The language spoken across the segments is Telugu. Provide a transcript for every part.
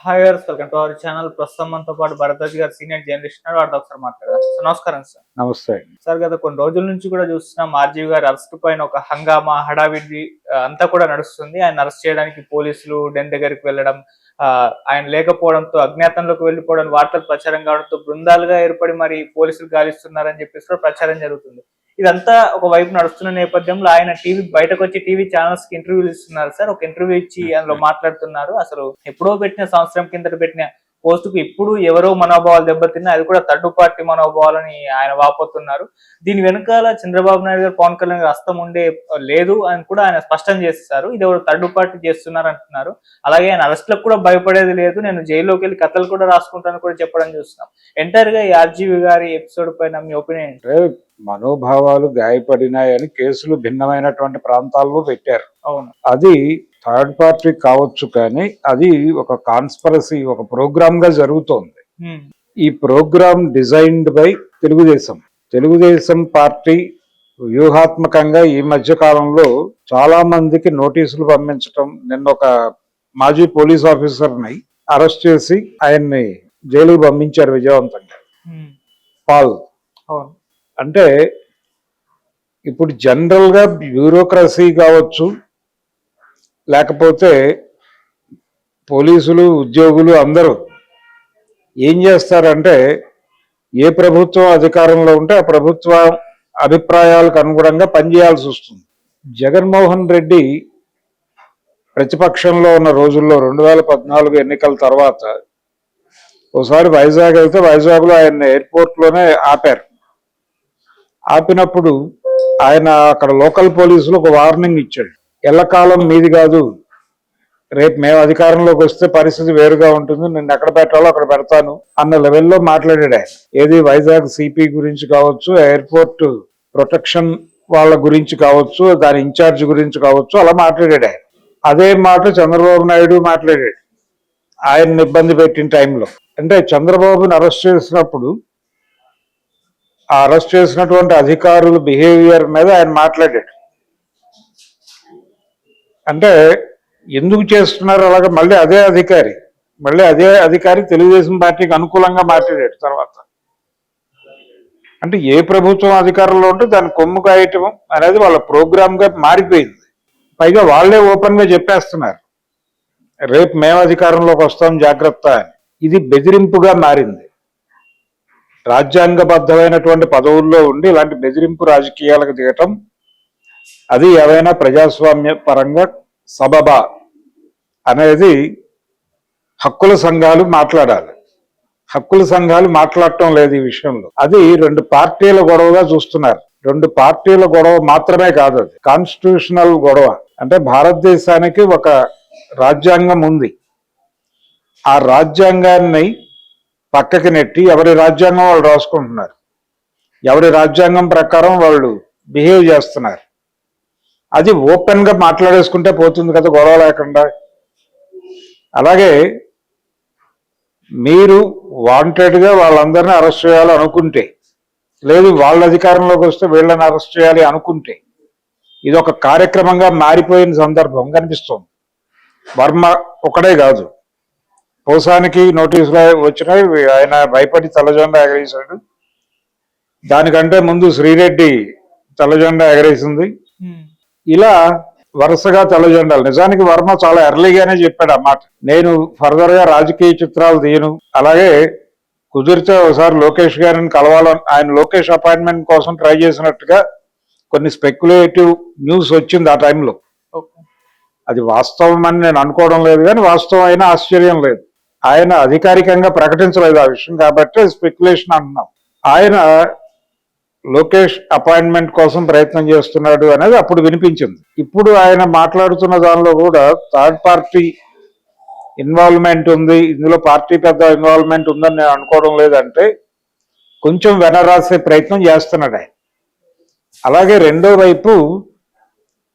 హాయ్ గారు, వెల్కమ్ టు అవర్ ఛానల్. ప్రస్తుతం మనతో పాటు భరద్వాజ్ గారు సీనియర్ జర్నలిస్ట్ ఉన్నారు. వారితో ఒకసారి మాట్లాడదాం. సార్ నమస్కారం సార్. నమస్తే సార్, గత కొన్ని రోజుల నుంచి కూడా చూస్తున్నాం ఆర్జీవి గారి అరెస్ట్ పైన ఒక హంగామా హడావిడి అంతా కూడా నడుస్తుంది. ఆయన అరెస్ట్ చేయడానికి పోలీసులు డెన్ దగ్గరికి వెళ్ళడం, ఆయన లేకపోవడంతో అజ్ఞాతంలోకి వెళ్ళిపోవడం, వార్తలు ప్రచారం కావడంతో బృందాలుగా ఏర్పడి మరి పోలీసులు గాలిస్తున్నారని చెప్పేసి కూడా ప్రచారం జరుగుతుంది. ఇదంతా ఒక వైపు నడుస్తున్న నేపథ్యంలో ఆయన బయటకు వచ్చి టీవీ ఛానల్స్ కి ఇంటర్వ్యూలు ఇస్తున్నారు సార్. ఒక ఇంటర్వ్యూ ఇచ్చి అందులో మాట్లాడుతున్నారు. అసలు ఎప్పుడో పెట్టిన సంవత్సరం కిందట పెట్టిన పోస్ట్ కు ఇప్పుడు ఎవరో మనోభావాలు దెబ్బతిన్నా, అది కూడా థర్డ్ పార్టీ మనోభావాలని ఆయన వాపోతున్నారు. దీని వెనకాల చంద్రబాబు నాయుడు గారు, పవన్ కళ్యాణ్ గారు హస్తం ఉండే లేదు అని కూడా ఆయన స్పష్టం చేస్తారు. ఇది ఎవరు థర్డ్ పార్టీ చేస్తున్నారు అంటున్నారు. అలాగే ఆయన అరెస్ట్లకు కూడా భయపడేది లేదు, నేను జైల్లోకి వెళ్ళి కథలు కూడా రాసుకుంటాను కూడా చెప్పడం చూస్తున్నాం. ఎంటైర్ గా ఈ ఆర్జీవి గారి ఎపిసోడ్ పైన మీ ఒపీనియన్? మనోభావాలు గాయపడినాయని కేసులు భిన్నమైనటువంటి ప్రాంతాల్లో పెట్టారు. అవును, అది థర్డ్ పార్టీ కావచ్చు, కానీ అది ఒక కాన్స్పరసీ, ఒక ప్రోగ్రామ్ గా జరుగుతోంది. ఈ programme designed by Telugu Desam party వ్యూహాత్మకంగా ఈ మధ్య కాలంలో చాలా మందికి నోటీసులు పంపించటం. నిన్న ఒక మాజీ పోలీస్ ఆఫీసర్ని అరెస్ట్ చేసి ఆయన్ని జైలుకు పంపించారు విజయవంతంగా. పాల్ అంటే ఇప్పుడు జనరల్ గా బ్యూరోక్రసీ కావచ్చు, లేకపోతే పోలీసులు, ఉద్యోగులు అందరూ ఏం చేస్తారంటే, ఏ ప్రభుత్వం అధికారంలో ఉంటే ఆ ప్రభుత్వ అభిప్రాయాలకు అనుగుణంగా పనిచేయాల్సి వస్తుంది. జగన్మోహన్ రెడ్డి ప్రతిపక్షంలో ఉన్న రోజుల్లో 2014 ఎన్నికల తర్వాత ఒకసారి వైజాగ్ వెళ్తే వైజాగ్లో ఆయన ఎయిర్పోర్ట్లోనే ఆపారు. ఆపినప్పుడు ఆయన అక్కడ లోకల్ పోలీసులు ఒక వార్నింగ్ ఇచ్చాడు. ఎల్లకాలం మీది కాదు, రేపు మేము అధికారంలోకి వస్తే పరిస్థితి వేరుగా ఉంటుంది, నిన్ను ఎక్కడ పెట్టాలో అక్కడ పెడతాను అన్న లెవెల్లో మాట్లాడాడు ఆయన. ఏది వైజాగ్ సిపి గురించి కావచ్చు, ఎయిర్పోర్ట్ ప్రొటెక్షన్ వాళ్ళ గురించి కావచ్చు, దాని ఇన్ఛార్జ్ గురించి కావచ్చు, అలా మాట్లాడాడు ఆయన. అదే మాట చంద్రబాబు నాయుడు మాట్లాడాడు ఆయన్ని ఇబ్బంది పెట్టిన టైంలో. అంటే చంద్రబాబుని అరెస్ట్ చేసినప్పుడు ఆ అరెస్ట్ చేసినటువంటి అధికారుల బిహేవియర్ మీద ఆయన మాట్లాడాడు. అంటే ఎందుకు చేస్తున్నారు అలాగా? మళ్ళీ అదే అధికారి తెలుగుదేశం పార్టీకి అనుకూలంగా మాట్లాడాడు తర్వాత. అంటే ఏ ప్రభుత్వం అధికారంలో ఉంటే దాన్ని కొమ్ము కాయటం అనేది వాళ్ళ ప్రోగ్రామ్ గా మారిపోయింది. పైగా వాళ్లే ఓపెన్ గా చెప్పేస్తున్నారు, రేపు మేము అధికారంలోకి వస్తాం జాగ్రత్త అని. ఇది బెదిరింపుగా మారింది. రాజ్యాంగబద్ధమైనటువంటి పదవుల్లో ఉండి ఇలాంటి బెదిరింపు రాజకీయాలకు దిగటం, అది ఏవైనా ప్రజాస్వామ్య పరంగా సబబా అనేది హక్కుల సంఘాలు మాట్లాడాలి. హక్కుల సంఘాలు మాట్లాడటం లేదు ఈ విషయంలో. అది రెండు పార్టీల గొడవగా చూస్తున్నారు. రెండు పార్టీల గొడవ మాత్రమే కాదు, అది కాన్స్టిట్యూషనల్ గొడవ. అంటే భారతదేశానికి ఒక రాజ్యాంగం ఉంది. ఆ రాజ్యాంగాన్ని పక్కకి నెట్టి ఎవరి రాజ్యాంగం వాళ్ళు రాసుకుంటున్నారు, ఎవరి రాజ్యాంగం ప్రకారం వాళ్ళు బిహేవ్ చేస్తున్నారు. అది ఓపెన్ గా మాట్లాడేసుకుంటే పోతుంది కదా, గొడవ లేకుండా. అలాగే మీరు వాంటెడ్ గా వాళ్ళందరినీ అరెస్ట్ చేయాలి అనుకుంటే, లేదు వాళ్ళ అధికారంలోకి వస్తే వీళ్ళని అరెస్ట్ చేయాలి అనుకుంటే, ఇది ఒక కార్యక్రమంగా మారిపోయిన సందర్భం కనిపిస్తుంది. వర్మ ఒకడే కాదు, పోసానికి నోటీసులు వచ్చినాయి, ఆయన భయపడి తెల్లజెండా ఎగరేసాడు. దానికంటే ముందు శ్రీరెడ్డి తెల్లజెండా ఎగరేసింది. ఇలా వరుసగా తెల్లజెండాలు. నిజానికి వర్మ చాలా ఎర్లీగానే చెప్పాడు అన్నమాట, నేను ఫర్దర్ గా రాజకీయ చిత్రాలు తీయను. అలాగే కుదిరితే ఒకసారి లోకేష్ గారిని కలవాలని, ఆయన లోకేష్ అపాయింట్మెంట్ కోసం ట్రై చేసినట్టుగా కొన్ని స్పెక్యులేటివ్ న్యూస్ వచ్చింది ఆ టైంలో. అది వాస్తవం అని నేను అనుకోవడం లేదు, కానీ వాస్తవం అయినా ఆశ్చర్యం లేదు. ఆయన అధికారికంగా ప్రకటించలేదు ఆ విషయం, కాబట్టి స్పెక్యులేషన్ అంటున్నాం. ఆయన లోకేష్ అపాయింట్మెంట్ కోసం ప్రయత్నం చేస్తున్నాడు అనేది అప్పుడు వినిపించింది. ఇప్పుడు ఆయన మాట్లాడుతున్న దానిలో కూడా థర్డ్ పార్టీ ఇన్వాల్వ్మెంట్ ఉంది, ఇందులో పార్టీ పెద్ద ఇన్వాల్వ్మెంట్ ఉందని నేను అనుకోవడం లేదంటే కొంచెం వెనరాసే ప్రయత్నం చేస్తున్నాడు ఆయన. అలాగే రెండో వైపు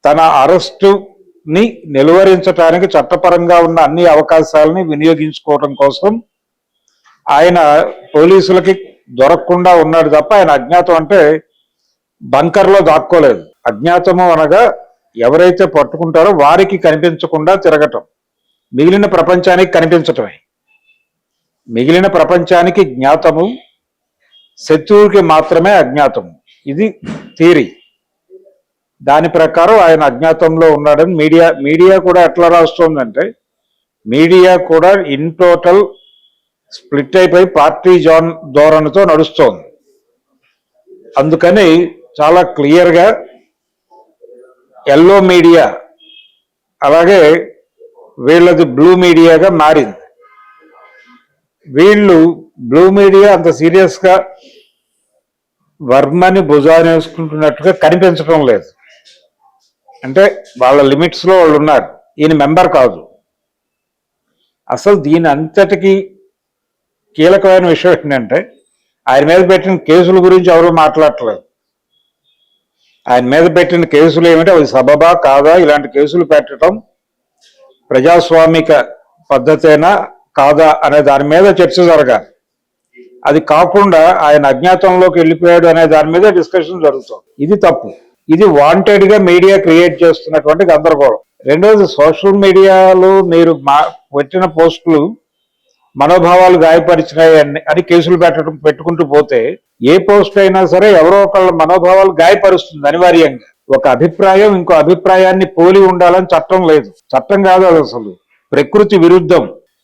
తన అరెస్టుని నిలువరించడానికి చట్టపరంగా ఉన్న అన్ని అవకాశాలని వినియోగించుకోవడం కోసం ఆయన పోలీసులకి దొరకకుండా ఉన్నాడు తప్ప, ఆయన అజ్ఞాతం అంటే బంకర్లో దాక్కోలేదు. అజ్ఞాతము అనగా ఎవరైతే పట్టుకుంటారో వారికి కనిపించకుండా తిరగటం, మిగిలిన ప్రపంచానికి కనిపించటమే. మిగిలిన ప్రపంచానికి జ్ఞాతము, శత్రువుకి మాత్రమే అజ్ఞాతము. ఇది థియరీ. దాని ప్రకారం ఆయన అజ్ఞాతంలో ఉన్నాడని మీడియా కూడా ఎట్లా రాస్తోందంటే, మీడియా కూడా ఇన్ టోటల్ స్ప్లిట్ అయిపోయి పార్టీ ధోరణితో నడుస్తోంది. అందుకని చాలా క్లియర్గా ఎల్లో మీడియా అలాగే వీళ్ళది బ్లూ మీడియాగా మారింది. వీళ్ళు బ్లూ మీడియా అంత సీరియస్గా వర్మని భుజాన్ని వేసుకుంటున్నట్టుగా కనిపించడం లేదు. అంటే వాళ్ళ లిమిట్స్లో వాళ్ళు ఉన్నారు. ఈయన మెంబర్ కాదు. అసలు దీని అంతటికీ కీలకమైన విషయం ఏంటంటే, ఆయన మీద పెట్టిన కేసుల గురించి ఎవరు మాట్లాడట్లేదు. ఆయన మీద పెట్టిన కేసులు ఏమిటి, అవి సబబా కాదా, ఇలాంటి కేసులు పెట్టడం ప్రజాస్వామిక పద్ధతేనా కాదా అనే దాని మీద చర్చ జరగాలి. అది కాకుండా ఆయన అజ్ఞాతంలోకి వెళ్ళిపోయాడు అనే దాని మీద డిస్కషన్ జరుగుతుంది. ఇది తప్పు. ఇది వాంటెడ్ గా మీడియా క్రియేట్ చేస్తున్నటువంటి గందరగోళం. రెండోది, సోషల్ మీడియాలో మీరు పెట్టిన పోస్టులు మనోభావాలు గాయపరిచినాయి అని కేసులు పెట్టుకుంటూ పోతే ఏ పోస్ట్ అయినా సరే ఎవరో ఒకళ్ళ మనోభావాలు గాయపరుస్తుంది అనివార్యంగా. ఒక అభిప్రాయం ఇంకో అభిప్రాయాన్ని పోలి ఉండాలని చట్టం లేదు. చట్టం కాదు అది, అసలు ప్రకృతి విరుద్ధం.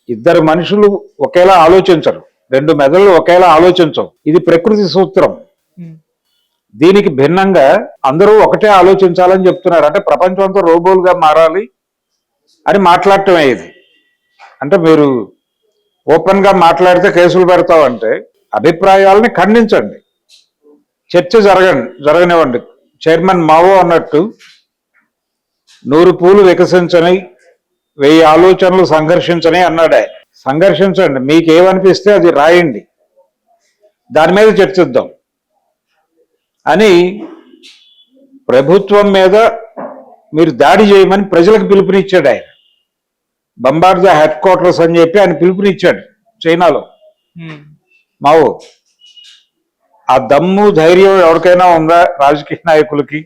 ఇద్దరు మనుషులు ఒకేలా ఆలోచించరు, రెండు మెదళ్ళు ఒకేలా ఆలోచించవు. ఇది ప్రకృతి సూత్రం. దీనికి భిన్నంగా అందరూ ఒకటే ఆలోచించాలని చెప్తున్నారు. అంటే ప్రపంచం అంతా రోబోలుగా మారాలి అని మాట్లాడటమే ఇది. అంటే మీరు ఓపెన్ గా మాట్లాడితే కేసులు పెడతామంటే అభిప్రాయాలని ఖండించండి, చర్చ జరగనివ్వండి. చైర్మన్ మావో అన్నట్టు 100 పూలు వికసించని 1000 ఆలోచనలు సంఘర్షించని అన్నాడు ఆయన. సంఘర్షించండి, మీకు ఏమనిపిస్తే అది రాయండి, దాని మీద చర్చిద్దాం అని ప్రభుత్వం మీద మీరు దాడి చేయమని ప్రజలకు పిలుపునిచ్చాడు ఆయన. బంబార్డ్ ద హెడ్ క్వార్టర్స్ అని చెప్పి ఆయన పిలుపునిచ్చాడు చైనాలో మావో. ఆ దమ్ము ధైర్యం ఎవరికైనా ఉందా రాజకీయ నాయకులకి?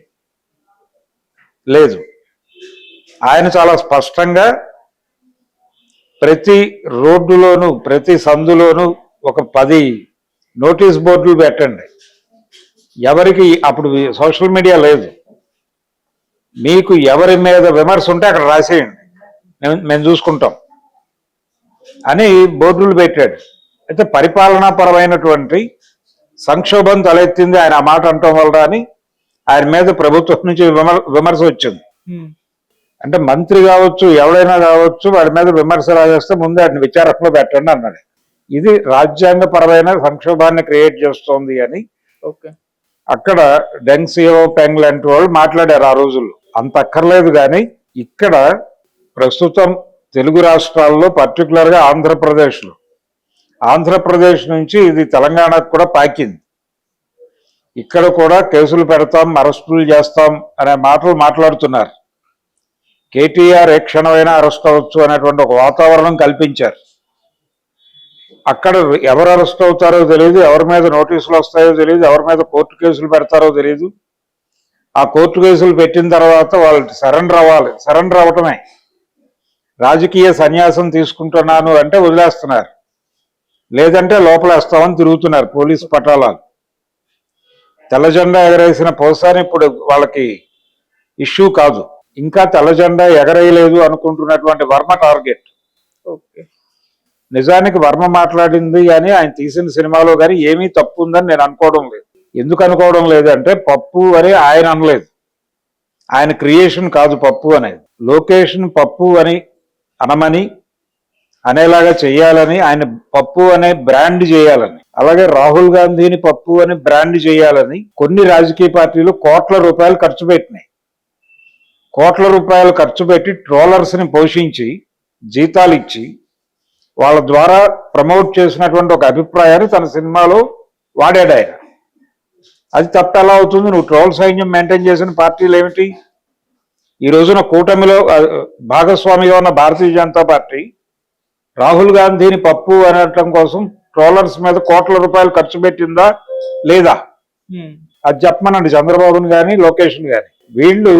లేదు. ఆయన చాలా స్పష్టంగా ప్రతి రోడ్డులోనూ ప్రతి సందులోనూ ఒక 10 నోటీస్ బోర్డులు పెట్టండి. ఎవరికి అప్పుడు సోషల్ మీడియా లేదు, మీకు ఎవరి మీద విమర్శ ఉంటే అక్కడ రాసేయండి, మేము చూసుకుంటాం అని బోర్డులు పెట్టాడు. అయితే పరిపాలనాపరమైనటువంటి సంక్షోభం తలెత్తింది ఆయన ఆ మాట అంటం వల్ల అని ఆయన మీద ప్రభుత్వం నుంచి విమర్శ వచ్చింది. అంటే మంత్రి కావచ్చు ఎవరైనా కావచ్చు వాడి మీద విమర్శ రాజేస్తే ముందు వాటిని విచారణలో పెట్టండి అన్నాడు. ఇది రాజ్యాంగపరమైన సంక్షోభాన్ని క్రియేట్ చేస్తోంది అని అక్కడ డెంగ్ సియాఓపింగ్ లాంటి వాళ్ళు మాట్లాడారు ఆ రోజుల్లో. అంత అక్కర్లేదు. కానీ ఇక్కడ ప్రస్తుతం తెలుగు రాష్ట్రాల్లో పర్టికులర్గా ఆంధ్రప్రదేశ్ నుంచి ఇది తెలంగాణకు కూడా పాకింది. ఇక్కడ కూడా కేసులు పెడతాం, అరెస్టులు చేస్తాం అనే మాటలు మాట్లాడుతున్నారు. కేటీఆర్ ఏ క్షణమైనా అరెస్ట్ అవ్వచ్చు అనేటువంటి ఒక వాతావరణం కల్పించారు. అక్కడ ఎవరు అరెస్ట్ అవుతారో తెలియదు, ఎవరి మీద నోటీసులు వస్తాయో తెలియదు, ఎవరి మీద కోర్టు కేసులు పెడతారో తెలియదు. ఆ కోర్టు కేసులు పెట్టిన తర్వాత వాళ్ళు సరెండర్ అవ్వటమే. రాజకీయ సన్యాసం తీసుకుంటున్నాను అంటే వదిలేస్తున్నారు, లేదంటే లోపలేస్తామని తిరుగుతున్నారు పోలీసు పటాలాలు. తెల్ల జెండా ఎగరేసిన పోసాని ఇప్పుడు వాళ్ళకి ఇష్యూ కాదు. ఇంకా తెల్ల జెండా ఎగరేయలేదు అనుకుంటున్నటువంటి వర్మ టార్గెట్. నిజానికి వర్మ మాట్లాడింది కానీ ఆయన తీసిన సినిమాలో కానీ ఏమీ తప్పు ఉందని నేను అనుకోవడం లేదు. ఎందుకు అనుకోవడం లేదంటే పప్పు అని ఆయన అనలేదు, ఆయన క్రియేషన్ కాదు పప్పు అనేది. లొకేషన్ పప్పు అని అనమని అనేలాగా చేయాలని, ఆయన పప్పు అనే బ్రాండ్ చేయాలని, అలాగే రాహుల్ గాంధీని పప్పు అని బ్రాండ్ చేయాలని కొన్ని రాజకీయ పార్టీలు కోట్ల రూపాయలు ఖర్చు పెట్టినాయి. కోట్ల రూపాయలు ఖర్చు పెట్టి ట్రోలర్స్ ని పోషించి జీతాలు ఇచ్చి వాళ్ళ ద్వారా ప్రమోట్ చేసినటువంటి ఒక అభిప్రాయాన్ని తన సినిమాలో వాడాడు ఆయన. అది తప్ప ఎలా అవుతుంది? నువ్వు ట్రోల్ సైన్యం మెయింటైన్ చేసిన పార్టీలు ఏమిటి? ఈ రోజున కూటమిలో భాగస్వామిగా ఉన్న భారతీయ జనతా పార్టీ రాహుల్ గాంధీని పప్పు అనటం కోసం ట్రోలర్స్ మీద కోట్ల రూపాయలు ఖర్చు పెట్టిందా లేదా? అది చెప్పమనండి చంద్రబాబుని కానీ లోకేష్ని కానీ. వీళ్ళు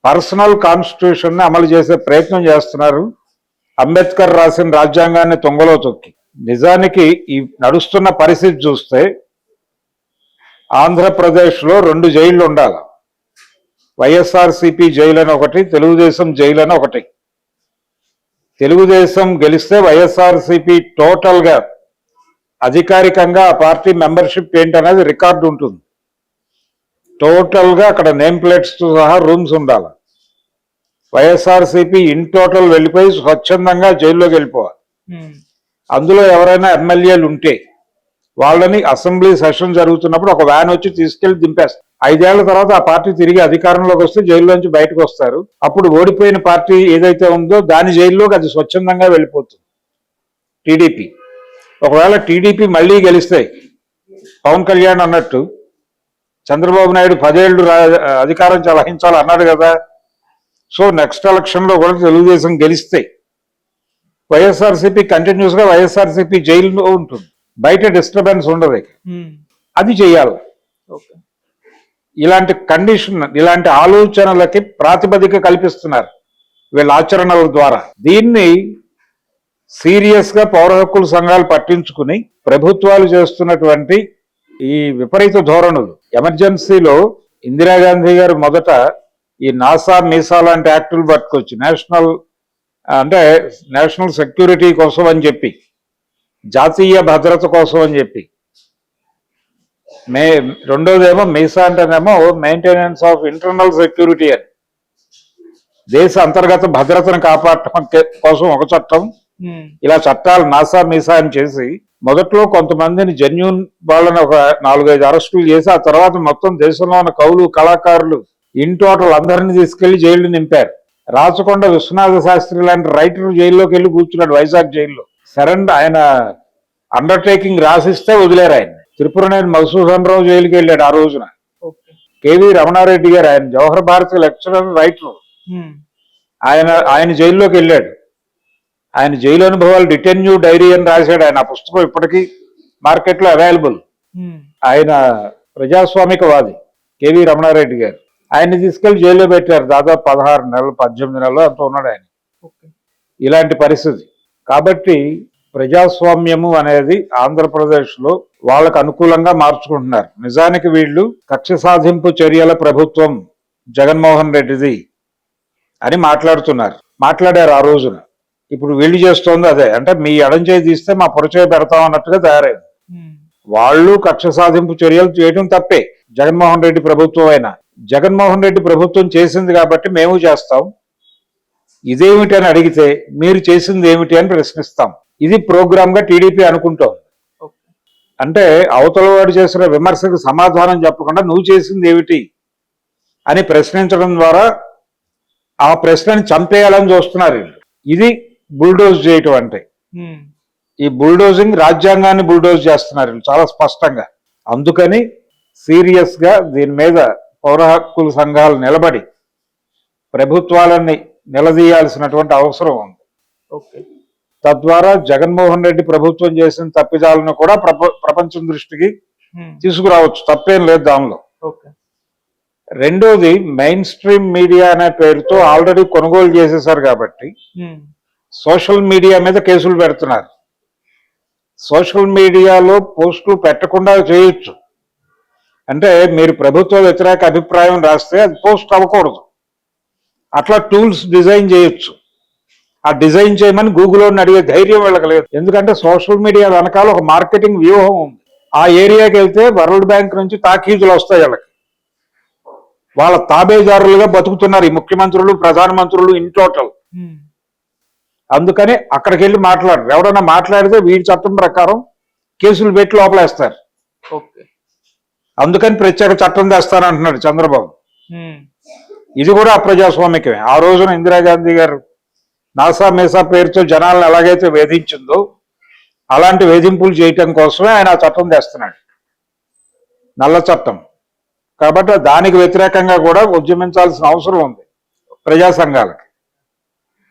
పర్సనల్ కాన్స్టిట్యూషన్ ని అమలు చేసే ప్రయత్నం చేస్తున్నారు, అంబేద్కర్ రాసిన రాజ్యాంగాన్ని తొంగలో తొక్కి. నిజానికి ఈ నడుస్తున్న పరిస్థితి చూస్తే ఆంధ్రప్రదేశ్లో 2 జైళ్లు ఉండాలి. వైఎస్ఆర్సిపి జైలు అని ఒకటి, తెలుగుదేశం జైలు అని ఒకటి. తెలుగుదేశం గెలిస్తే వైఎస్ఆర్సిపి టోటల్గా అధికారికంగా ఆ పార్టీ మెంబర్షిప్ ఏంటనేది రికార్డు ఉంటుంది. టోటల్గా అక్కడ నేమ్ ప్లేట్స్తో సహా రూమ్స్ ఉండాలి. వైఎస్ఆర్సిపి ఇన్ టోటల్ వెళ్ళిపోయి స్వచ్ఛందంగా జైల్లోకి వెళ్ళిపోవాలి. అందులో ఎవరైనా ఎమ్మెల్యేలు ఉంటే వాళ్ళని అసెంబ్లీ సెషన్ జరుగుతున్నప్పుడు ఒక వ్యాన్ వచ్చి తీసుకెళ్లి దింపేస్తారు. 5 ఏళ్ల తర్వాత ఆ పార్టీ తిరిగి అధికారంలోకి వస్తే జైల్లోంచి బయటకు వస్తారు. అప్పుడు ఓడిపోయిన పార్టీ ఏదైతే ఉందో దాని జైల్లోకి అది స్వచ్ఛందంగా వెళ్ళిపోతుంది టీడీపీ. ఒకవేళ టీడీపీ మళ్ళీ గెలిస్తే పవన్ కళ్యాణ్ అన్నట్టు చంద్రబాబు నాయుడు 10 ఏళ్లు అధికారం వహించాలి అన్నాడు కదా. సో నెక్స్ట్ ఎలక్షన్ లో కూడా తెలుగుదేశం గెలిస్తే వైఎస్ఆర్సీపీ కంటిన్యూస్ గా వైఎస్ఆర్సీపీ జైల్లో ఉంటుంది, బయట డిస్టర్బెన్స్ ఉండదు. అది చేయాలి. ఇలాంటి కండిషన్, ఇలాంటి ఆలోచనలకి ప్రాతిపదిక కల్పిస్తున్నారు వీళ్ళ ఆచరణల ద్వారా. దీన్ని సీరియస్ గా పౌర హక్కుల సంఘాలు పట్టించుకుని ప్రభుత్వాలు చేస్తున్నటువంటి ఈ విపరీత ధోరణులు. ఎమర్జెన్సీలో ఇందిరాగాంధీ గారు మొదట ఈ నాసా మీసా లాంటి యాక్టులు పట్టుకొచ్చి నేషనల్ సెక్యూరిటీ కోసం అని చెప్పి, జాతీయ భద్రత కోసం అని చెప్పి, రెండోదేమో మీసా అంటేనేమో మెయింటెనెన్స్ ఆఫ్ ఇంటర్నల్ సెక్యూరిటీ అని, దేశ అంతర్గత భద్రతను కాపాడటం కోసం ఒక చట్టం. ఇలా చట్టాలు నాసా మీసా అని చేసి మొదట్లో కొంతమందిని జెన్యూన్ వాళ్ళని ఒక 4-5 అరెస్టులు చేసి ఆ తర్వాత మొత్తం దేశంలో ఉన్న కవులు కళాకారులు ఇన్ టోటల్ అందరినీ తీసుకెళ్లి జైలు నింపారు. రాచకొండ విశ్వనాథ శాస్త్రి లాంటి రైటర్ జైల్లోకి వెళ్ళి కూర్చున్నాడు వైజాగ్ జైల్లో. సరెండర్ ఆయన అండర్టేకింగ్ రాసిస్తే వదిలేరు ఆయన. త్రిపురనేని మధుసూదన్ రావు జైలుకి వెళ్ళాడు ఆ రోజున. కేవీ రమణారెడ్డి గారు, ఆయన జవహర్ భారతి లెక్చరర్ రైటర్, ఆయన జైల్లోకి వెళ్ళాడు. ఆయన జైలు అనుభవాలు డిటెన్యూ డైరీ అని రాశాడు ఆయన. ఆ పుస్తకం ఇప్పటికీ మార్కెట్లో అవైలబుల్. ఆయన ప్రజాస్వామికవాది కేవీ రమణారెడ్డి గారు. ఆయన్ని తీసుకెళ్లి జైల్లో పెట్టారు. దాదాపు 16 నెలలు 18 నెలలు అంత ఉన్నాడు ఆయన. ఇలాంటి పరిస్థితి. కాబట్టి ప్రజాస్వామ్యము అనేది ఆంధ్రప్రదేశ్లో వాళ్ళకు అనుకూలంగా మార్చుకుంటున్నారు. నిజానికి వీళ్ళు కక్ష సాధింపు చర్యల ప్రభుత్వం జగన్మోహన్ రెడ్డిది అని మాట్లాడారు ఆ రోజున. ఇప్పుడు వీళ్ళు చేస్తోంది అదే. అంటే మీ ఎడం చేయి తీస్తే మా పొరచేయి పెడతాం అన్నట్టుగా తయారైంది. వాళ్ళు కక్ష సాధింపు చర్యలు చేయడం తప్పే. జగన్మోహన్ రెడ్డి ప్రభుత్వం అయినా, జగన్మోహన్ రెడ్డి ప్రభుత్వం చేసింది కాబట్టి మేము చేస్తాం, ఇదేమిటి అని అడిగితే మీరు చేసింది ఏమిటి అని ప్రశ్నిస్తాం. ఇది ప్రోగ్రామ్ గా టీడీపీ అనుకుంటోంది. అంటే అవతల వాడు చేసిన విమర్శకు సమాధానం చెప్పకుండా నువ్వు చేసింది ఏమిటి అని ప్రశ్నించడం ద్వారా ఆ ప్రశ్నని చంపేయాలని చూస్తున్నారు. ఇది బుల్డోజ్ చేయటం అంటే. ఈ బుల్డోజింగ్ రాజ్యాంగాన్ని బుల్డోజ్ చేస్తున్నారు చాలా స్పష్టంగా. అందుకని సీరియస్ గా దీని మీద పౌర హక్కుల సంఘాలు నిలబడి ప్రభుత్వాలని నిలదీయాల్సినటువంటి అవసరం ఉంది. తద్వారా జగన్మోహన్ రెడ్డి ప్రభుత్వం చేసిన తప్పిదాలను కూడా ప్రపంచం దృష్టికి తీసుకురావచ్చు. తప్పేం లేదు దానిలో. రెండోది, మెయిన్ స్ట్రీమ్ మీడియా అనే పేరుతో ఆల్రెడీ కొనుగోలు చేసేసారు కాబట్టి సోషల్ మీడియా మీద కేసులు పెడుతున్నారు. సోషల్ మీడియాలో పోస్టులు పెట్టకుండా చేయొచ్చు. అంటే మీరు ప్రభుత్వ వ్యతిరేక అభిప్రాయం రాస్తే అది పోస్ట్ అవ్వకూడదు. అట్లా టూల్స్ డిజైన్ చేయొచ్చు. ఆ డిజైన్ చేయమని గూగుల్లో అడిగే ధైర్యం వీళ్ళకి లేదు. ఎందుకంటే సోషల్ మీడియా వెనకాల ఒక మార్కెటింగ్ వ్యూహం ఉంది. ఆ ఏరియాకి వెళ్తే వరల్డ్ బ్యాంక్ నుంచి తాకీదులు వస్తాయి వీళ్ళకి. వాళ్ళ తాబేదారులుగా బతుకుతున్నారు ఈ ముఖ్యమంత్రులు, ప్రధానమంత్రులు ఇన్ టోటల్. అందుకని అక్కడికి వెళ్ళి మాట్లాడరు. ఎవడన్నా మాట్లాడితే వీడి చట్టం ప్రకారం కేసులు పెట్టి లోపలేస్తారు. అందుకని ప్రత్యేక చట్టం తెస్తానంటున్నాడు చంద్రబాబు. ఇది కూడా అప్రజాస్వామికమే. ఆ రోజున ఇందిరాగాంధీ గారు నాసా మీసా పేరుతో జనాలను ఎలాగైతే వేధించిందో అలాంటి వేధింపులు చేయటం కోసమే ఆయన ఆ చట్టం తెస్తున్నాడు, నల్ల చట్టం. కాబట్టి దానికి వ్యతిరేకంగా కూడా ఉద్యమించాల్సిన అవసరం ఉంది ప్రజా సంఘాలకి.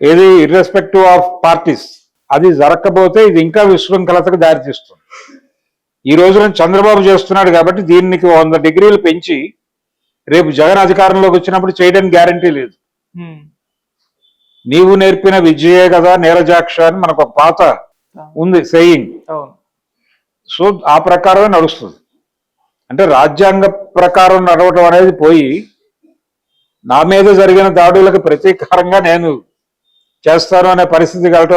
ఏది ఇర్రెస్పెక్టివ్ ఆఫ్ పార్టీస్. అది జరగకపోతే ఇది ఇంకా విశృంఖలతకు దారితీస్తుంది. ఈ రోజున చంద్రబాబు చేస్తున్నాడు కాబట్టి దీనికి 100 డిగ్రీలు పెంచి రేపు జగన్ అధికారంలోకి వచ్చినప్పుడు చేయడానికి గ్యారంటీ లేదు. నీవు నేర్పిన విద్యయే కదా నీరజాక్ష అని మనకు ఒక పాత ఉంది సెయింగ్. అవును. సో ఆ ప్రకారమే నడుస్తుంది. అంటే రాజ్యాంగ ప్రకారం నడవటం అనేది పోయి నా మీద జరిగిన దాడులకు ప్రతీకారంగా నేను చేస్తాను అనే పరిస్థితి కలగటం